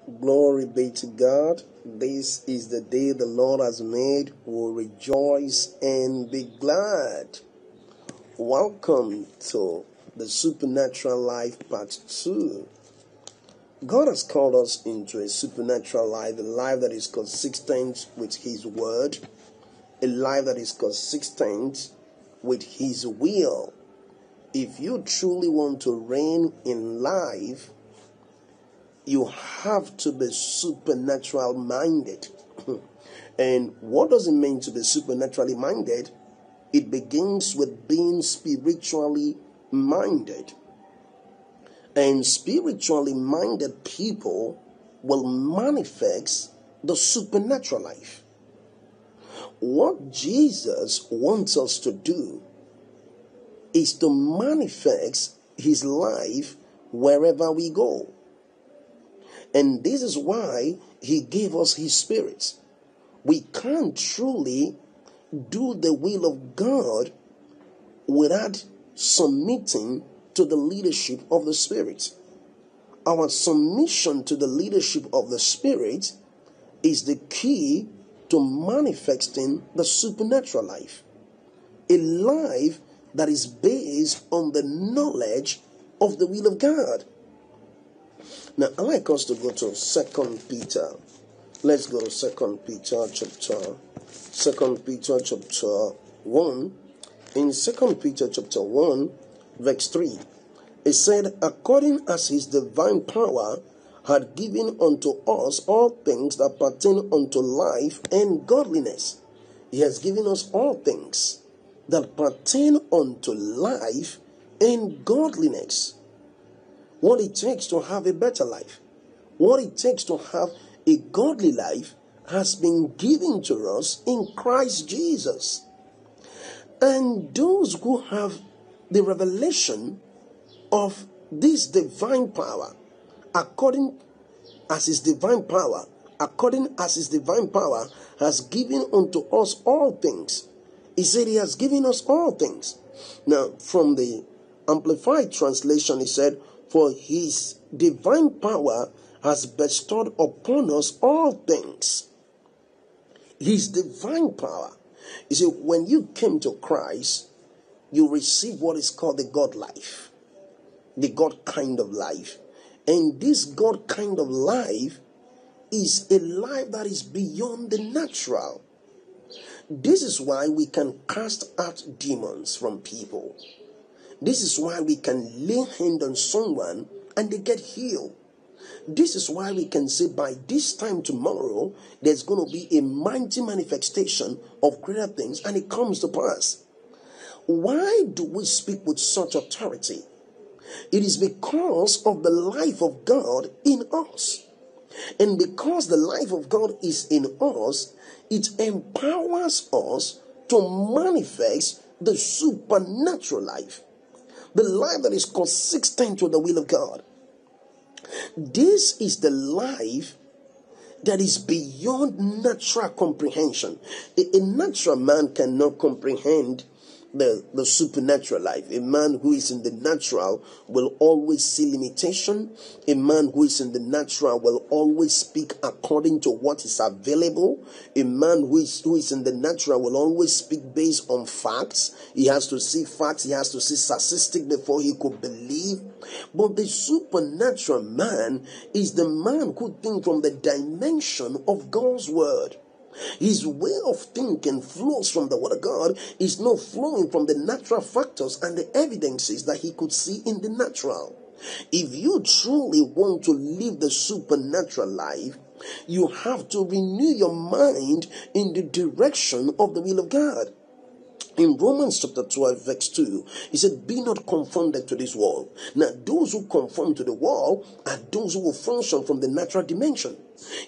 Glory be to God. This is the day the Lord has made. We'll rejoice and be glad. Welcome to the Supernatural Life Part 2. God has called us into a supernatural life, a life that is consistent with His Word, a life that is consistent with His will. If you truly want to reign in life, you have to be supernatural minded. And what does it mean to be supernaturally minded? It begins with being spiritually minded. And spiritually minded people will manifest the supernatural life. What Jesus wants us to do is to manifest His life wherever we go. And this is why He gave us His Spirit. We can't truly do the will of God without submitting to the leadership of the Spirit. Our submission to the leadership of the Spirit is the key to manifesting the supernatural life. A life that is based on the knowledge of the will of God. Now, I'd like us to go to 2 Peter. Let's go to 2 Peter chapter 1. In 2 Peter chapter 1, verse 3, it said, according as His divine power had given unto us all things that pertain unto life and godliness. He has given us all things that pertain unto life and godliness. What it takes to have a better life, what it takes to have a godly life has been given to us in Christ Jesus. And those who have the revelation of this divine power, according as His divine power has given unto us all things. He said He has given us all things. Now, from the Amplified translation, he said, for His divine power has bestowed upon us all things. His divine power. You see, when you came to Christ, you receive what is called the God life, the God kind of life. And this God kind of life is a life that is beyond the natural. This is why we can cast out demons from people. This is why we can lay hand on someone and they get healed. This is why we can say by this time tomorrow, there's going to be a mighty manifestation of greater things, and it comes to pass. Why do we speak with such authority? It is because of the life of God in us. And because the life of God is in us, it empowers us to manifest the supernatural life. The life that is consistent with the will of God. This is the life that is beyond natural comprehension. A natural man cannot comprehend the supernatural life. A man who is in the natural will always see limitation. A man who is in the natural will always speak according to what is available. A man who is in the natural will always speak based on facts. He has to see facts. He has to see statistics before he could believe. But the supernatural man is the man who thinks from the dimension of God's word. His way of thinking flows from the word of God, is not flowing from the natural factors and the evidences that he could see in the natural. If you truly want to live the supernatural life, you have to renew your mind in the direction of the will of God. In Romans chapter 12, verse 2, he said, be not conformed to this world. Now, those who conform to the world are those who will function from the natural dimension.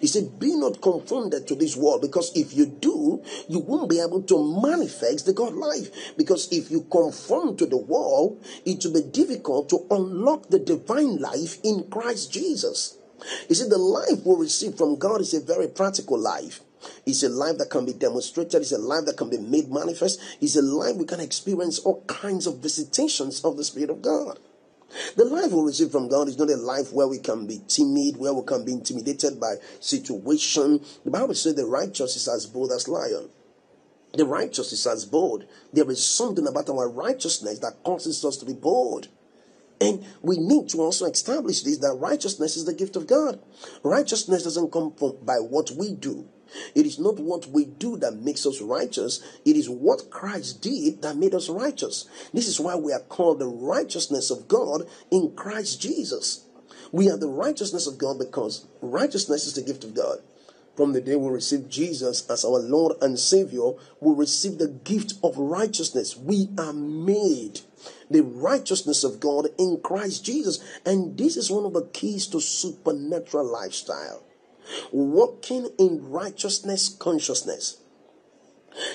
He said, be not conformed to this world, because if you do, you won't be able to manifest the God life. Because if you conform to the world, it will be difficult to unlock the divine life in Christ Jesus. He said, the life we receive from God is a very practical life. It's a life that can be demonstrated. It's a life that can be made manifest. It's a life we can experience all kinds of visitations of the Spirit of God. The life we receive from God is not a life where we can be timid, where we can be intimidated by situation. The Bible says the righteous is as bold as lion. The righteous is as bold. There is something about our righteousness that causes us to be bold. And we need to also establish this, that righteousness is the gift of God. Righteousness doesn't come by what we do. It is not what we do that makes us righteous. It is what Christ did that made us righteous. This is why we are called the righteousness of God in Christ Jesus. We are the righteousness of God because righteousness is the gift of God. From the day we receive Jesus as our Lord and Savior, we receive the gift of righteousness. We are made the righteousness of God in Christ Jesus. And this is one of the keys to supernatural lifestyle. Walking in righteousness consciousness.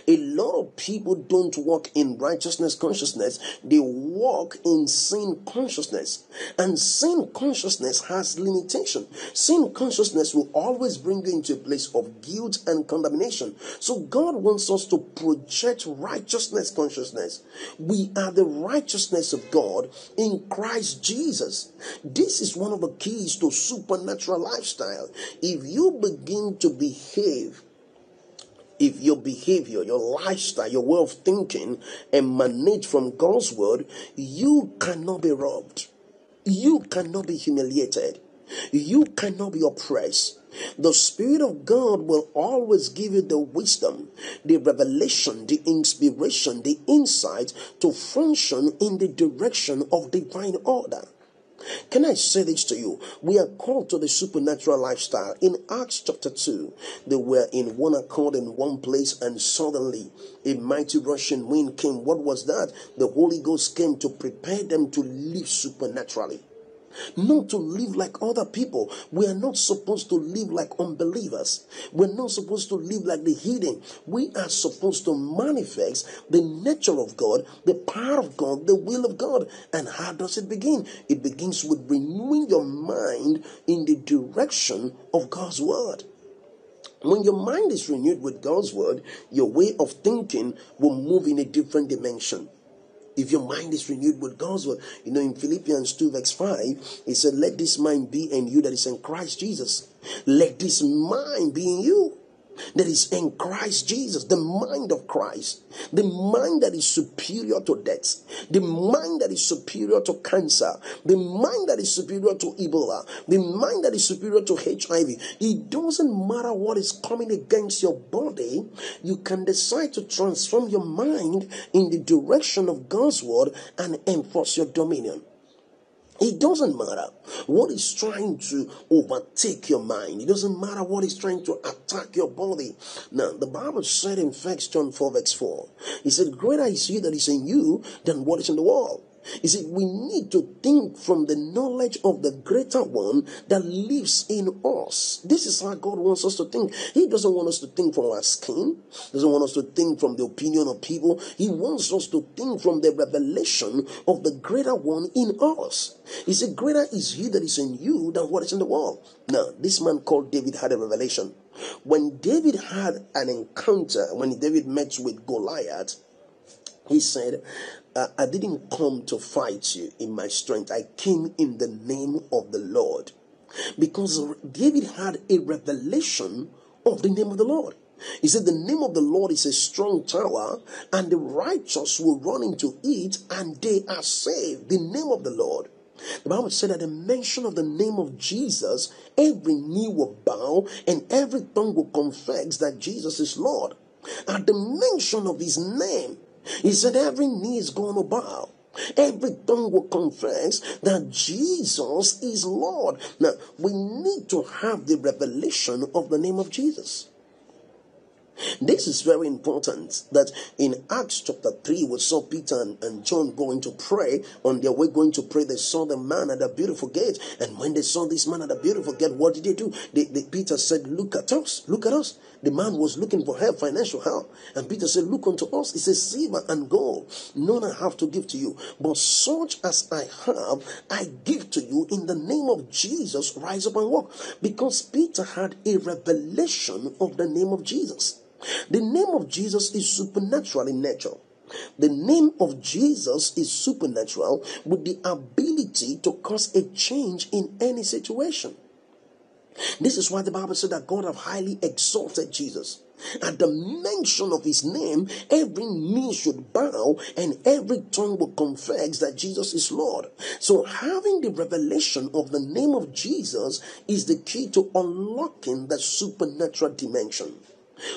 A lot of people don't walk in righteousness consciousness. They walk in sin consciousness. And sin consciousness has limitation. Sin consciousness will always bring you into a place of guilt and condemnation. So God wants us to project righteousness consciousness. We are the righteousness of God in Christ Jesus. This is one of the keys to supernatural lifestyle. If you begin to behave, if your behavior, your lifestyle, your way of thinking emanate from God's word, you cannot be robbed. You cannot be humiliated. You cannot be oppressed. The Spirit of God will always give you the wisdom, the revelation, the inspiration, the insight to function in the direction of divine order. Can I say this to you? We are called to the supernatural lifestyle. In Acts chapter 2, they were in one accord in one place, and suddenly a mighty rushing wind came. What was that? The Holy Ghost came to prepare them to live supernaturally. Not to live like other people. We are not supposed to live like unbelievers. We're not supposed to live like the heathen. We are supposed to manifest the nature of God, the power of God, the will of God. And how does it begin? It begins with renewing your mind in the direction of God's word. When your mind is renewed with God's word, your way of thinking will move in a different dimension. If your mind is renewed with God's word, in Philippians 2 verse 5, it said, let this mind be in you that is in Christ Jesus. Let this mind be in you that is in Christ Jesus, the mind of Christ, the mind that is superior to death, the mind that is superior to cancer, the mind that is superior to Ebola, the mind that is superior to HIV. It doesn't matter what is coming against your body, you can decide to transform your mind in the direction of God's word and enforce your dominion. It doesn't matter what is trying to overtake your mind. It doesn't matter what is trying to attack your body. Now, the Bible said in 1 John 4 verse 4, it said, greater is he that is in you than what is in the world. You see, we need to think from the knowledge of the greater one that lives in us. This is how God wants us to think. He doesn't want us to think from our skin. He doesn't want us to think from the opinion of people. He wants us to think from the revelation of the greater one in us. He said, greater is he that is in you than what is in the world. Now, this man called David had a revelation. When David had an encounter, when David met with Goliath, he said, I didn't come to fight you in my strength. I came in the name of the Lord. Because David had a revelation of the name of the Lord. He said the name of the Lord is a strong tower, and the righteous will run into it, and they are saved. The name of the Lord. The Bible said at the mention of the name of Jesus, every knee will bow and every tongue will confess that Jesus is Lord. At the mention of his name, he said every knee is going to bow. Every tongue will confess that Jesus is Lord. Now, we need to have the revelation of the name of Jesus. This is very important, that in Acts chapter 3, we saw Peter and John going to pray. On their way going to pray, they saw the man at the beautiful gate. And when they saw this man at the beautiful gate, what did they do? Peter said, look at us, look at us. The man was looking for help, financial help. And Peter said, look unto us. He says, silver and gold, none I have to give to you. But such as I have, I give to you. In the name of Jesus, rise up and walk. Because Peter had a revelation of the name of Jesus. The name of Jesus is supernatural in nature. The name of Jesus is supernatural with the ability to cause a change in any situation. This is why the Bible said that God have highly exalted Jesus. At the mention of his name, every knee should bow and every tongue will confess that Jesus is Lord. So having the revelation of the name of Jesus is the key to unlocking the supernatural dimension.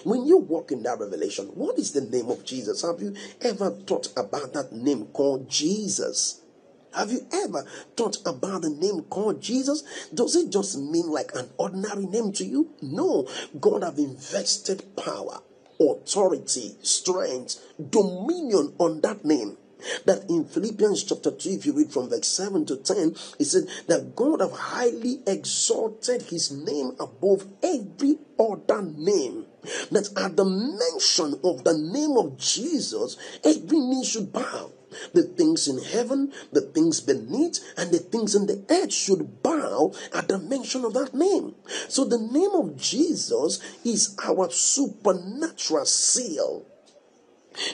When you walk in that revelation, what is the name of Jesus? Have you ever thought about that name called Jesus? Have you ever thought about the name called Jesus? Does it just mean like an ordinary name to you? No. God have invested power, authority, strength, dominion on that name. That in Philippians chapter 2, if you read from verse 7 to 10, it said that God have highly exalted his name above every other name. That at the mention of the name of Jesus, every knee should bow. The things in heaven, the things beneath, and the things in the earth should bow at the mention of that name. So the name of Jesus is our supernatural seal.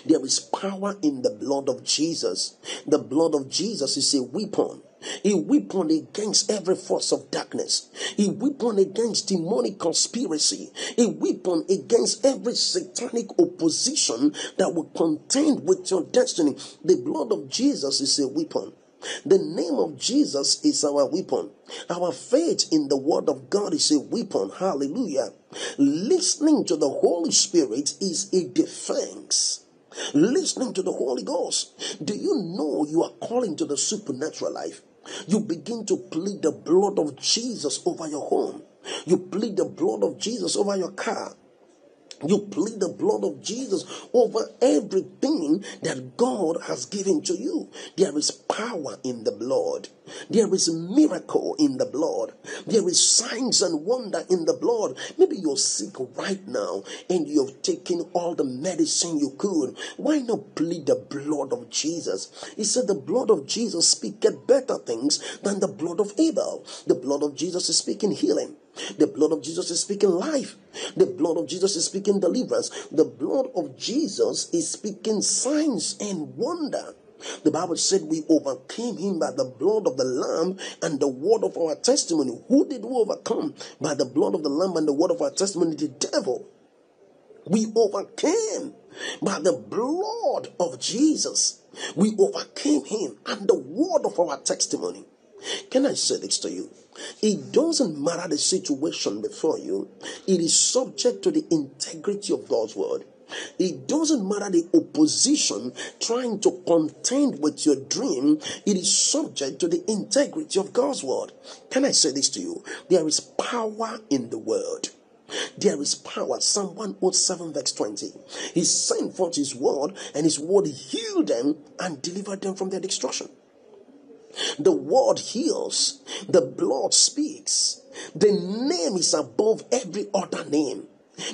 There is power in the blood of Jesus. The blood of Jesus is a weapon against every force of darkness, a weapon against demonic conspiracy, a weapon against every satanic opposition that will contend with your destiny. The blood of Jesus is a weapon. The name of Jesus is our weapon. Our faith in the word of God is a weapon. Hallelujah. Listening to the Holy Spirit is a defense. Listening to the Holy Ghost. Do you know you are calling to the supernatural life? You begin to plead the blood of Jesus over your home. You plead the blood of Jesus over your car. You plead the blood of Jesus over everything that God has given to you. There is power in the blood. There is miracle in the blood. There is signs and wonder in the blood. Maybe you're sick right now and you've taken all the medicine you could. Why not plead the blood of Jesus? He said the blood of Jesus speaketh better things than the blood of Abel. The blood of Jesus is speaking healing. The blood of Jesus is speaking life. The blood of Jesus is speaking deliverance. The blood of Jesus is speaking signs and wonder. The Bible said we overcame him by the blood of the Lamb and the word of our testimony. Who did we overcome? By the blood of the Lamb and the word of our testimony, the devil. We overcame by the blood of Jesus. We overcame him and the word of our testimony. Can I say this to you? It doesn't matter the situation before you. It is subject to the integrity of God's word. It doesn't matter the opposition trying to contend with your dream. It is subject to the integrity of God's word. Can I say this to you? There is power in the word. There is power. Psalm 107 verse 20. He sent forth his word, and his word healed them and delivered them from their destruction. The word heals. The blood speaks. The name is above every other name.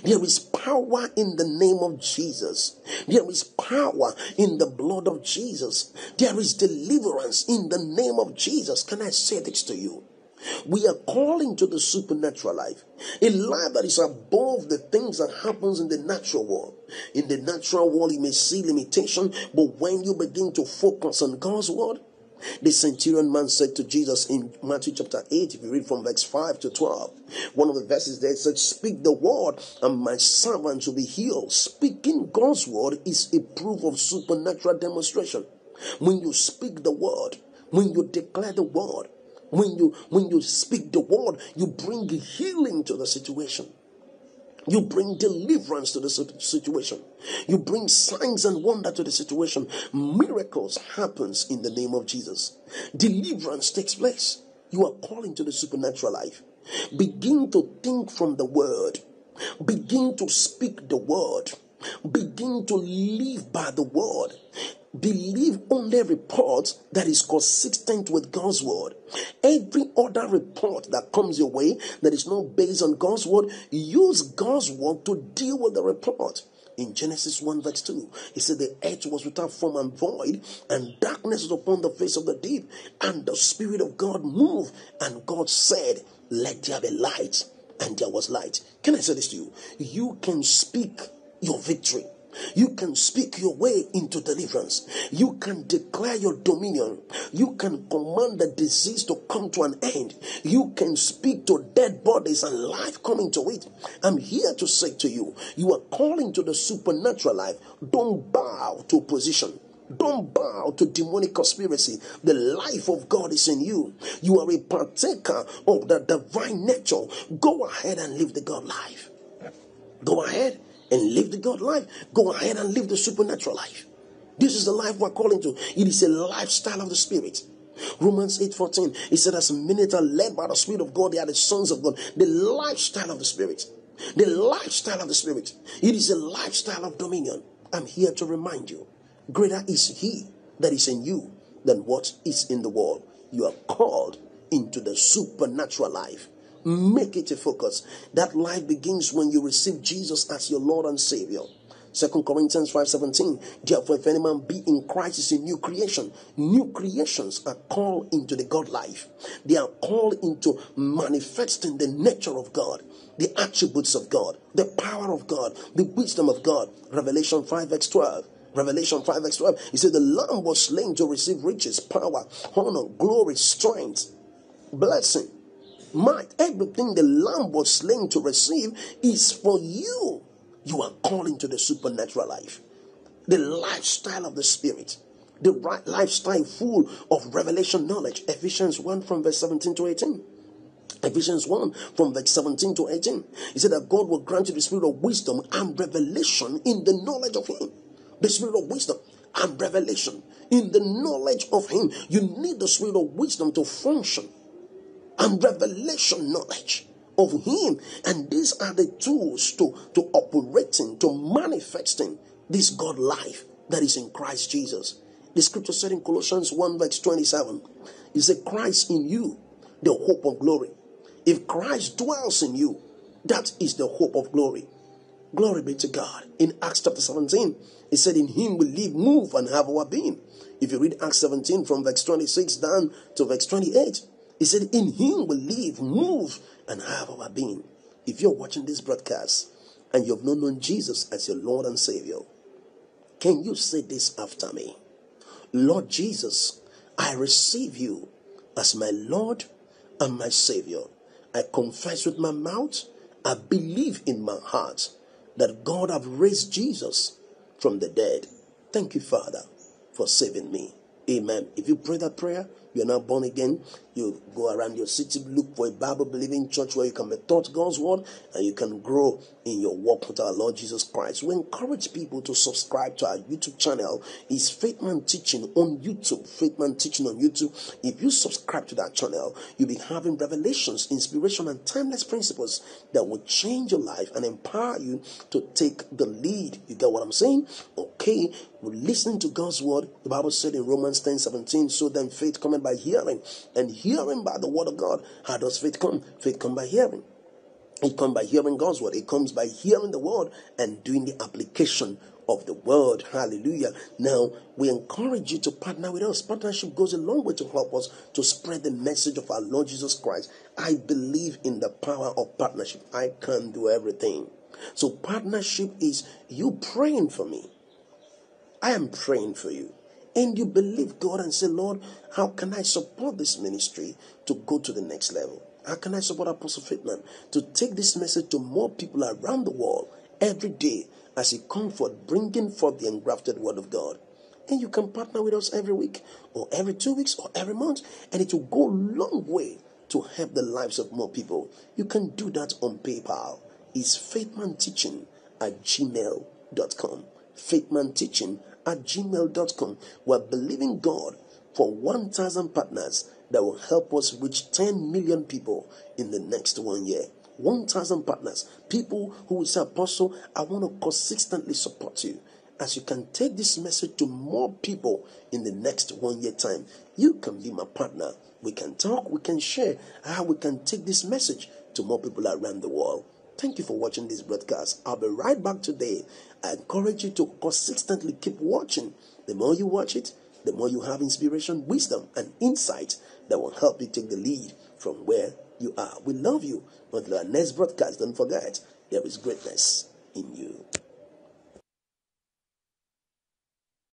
There is power in the name of Jesus. There is power in the blood of Jesus. There is deliverance in the name of Jesus. Can I say this to you? We are calling to the supernatural life, a life that is above the things that happens in the natural world. In the natural world, you may see limitation, but when you begin to focus on God's word, the centurion man said to Jesus in Matthew chapter 8, if you read from verse 5 to 12, one of the verses there said, "Speak the word and my servant will be healed." Speaking God's word is a proof of supernatural demonstration. When you speak the word, when you declare the word, when you speak the word, you bring healing to the situation. You bring deliverance to the situation. You bring signs and wonder to the situation. Miracles happens in the name of Jesus. Deliverance takes place. You are calling to the supernatural life. Begin to think from the word. Begin to speak the word. Begin to live by the word. Believe only report that is consistent with God's word. Every other report that comes your way that is not based on God's word, use God's word to deal with the report. In Genesis 1 verse 2, he said the earth was without form and void, and darkness was upon the face of the deep, and the Spirit of God moved, and God said, "Let there be light," and there was light. Can I say this to you? You can speak your victory. You can speak your way into deliverance. You can declare your dominion. You can command the disease to come to an end. You can speak to dead bodies and life coming to it. I'm here to say to you, you are calling to the supernatural life. Don't bow to opposition. Don't bow to demonic conspiracy. The life of God is in you. You are a partaker of the divine nature. Go ahead and live the God life. Go ahead and live the God life. Go ahead and live the supernatural life. This is the life we're calling to. It is a lifestyle of the Spirit. Romans 8:14, it said, as many are led by the Spirit of God, they are the sons of God. The lifestyle of the Spirit. The lifestyle of the Spirit. It is a lifestyle of dominion. I'm here to remind you, greater is He that is in you than what is in the world. You are called into the supernatural life. Make it a focus. That life begins when you receive Jesus as your Lord and Savior. 2 Corinthians 5:17. Therefore, if any man be in Christ, is a new creation. New creations are called into the God life. They are called into manifesting the nature of God, the attributes of God, the power of God, the wisdom of God. Revelation 5:12. Revelation 5:12. He said the Lamb was slain to receive riches, power, honor, glory, strength, blessing, might. Everything the Lamb was slain to receive is for you. You are calling to the supernatural life, the lifestyle of the Spirit, the right lifestyle full of revelation knowledge. Ephesians 1 from verse 17 to 18. Ephesians 1 from verse 17 to 18. He said that God will grant you the spirit of wisdom and revelation in the knowledge of Him. The spirit of wisdom and revelation in the knowledge of Him. You need the spirit of wisdom to function, and revelation knowledge of Him. And these are the tools to operating, to manifesting this God life that is in Christ Jesus. The scripture said in Colossians 1 verse 27, it said, Christ in you, the hope of glory. If Christ dwells in you, that is the hope of glory. Glory be to God. In Acts chapter 17, it said, in Him we live, move, and have our being. If you read Acts 17 from verse 26 down to verse 28, he said, in Him we live, move, and have our being. If you're watching this broadcast and you've not known Jesus as your Lord and Savior, can you say this after me? Lord Jesus, I receive you as my Lord and my Savior. I confess with my mouth, I believe in my heart that God have raised Jesus from the dead. Thank you, Father, for saving me. Amen. If you pray that prayer, you're now born again. You go around your city, look for a Bible-believing church where you can be taught God's word and you can grow in your walk with our Lord Jesus Christ. We encourage people to subscribe to our YouTube channel. It's Faithman Teaching on YouTube. Faithman Teaching on YouTube. If you subscribe to that channel, you'll be having revelations, inspiration, and timeless principles that will change your life and empower you to take the lead. You get what I'm saying? Okay. We're listening to God's word. The Bible said in Romans 10:17, so then faith cometh by hearing, and hearing by the word of God. How does faith come? Faith comes by hearing. It comes by hearing God's word. It comes by hearing the word and doing the application of the word. Hallelujah. Now, we encourage you to partner with us. Partnership goes a long way to help us to spread the message of our Lord Jesus Christ. I believe in the power of partnership. I can't do everything. So partnership is you praying for me. I am praying for you. And you believe God and say, Lord, how can I support this ministry to go to the next level? How can I support Apostle Faithman to take this message to more people around the world every day as he comes forth, bringing forth the engrafted word of God? And you can partner with us every week or every 2 weeks or every month, and it will go a long way to help the lives of more people. You can do that on PayPal. It's faithmanteaching@gmail.com. faithmanteaching@gmail.com. We're believing God for 1,000 partners that will help us reach 10 million people in the next 1 year. 1,000 partners, people who will say, Apostle, I want to consistently support you. As you can take this message to more people in the next 1 year time, you can be my partner. We can talk, we can share how we can take this message to more people around the world. Thank you for watching this broadcast. I'll be right back today. I encourage you to consistently keep watching. The more you watch it, the more you have inspiration, wisdom, and insight that will help you take the lead from where you are. We love you. Until our next broadcast, don't forget, there is greatness in you.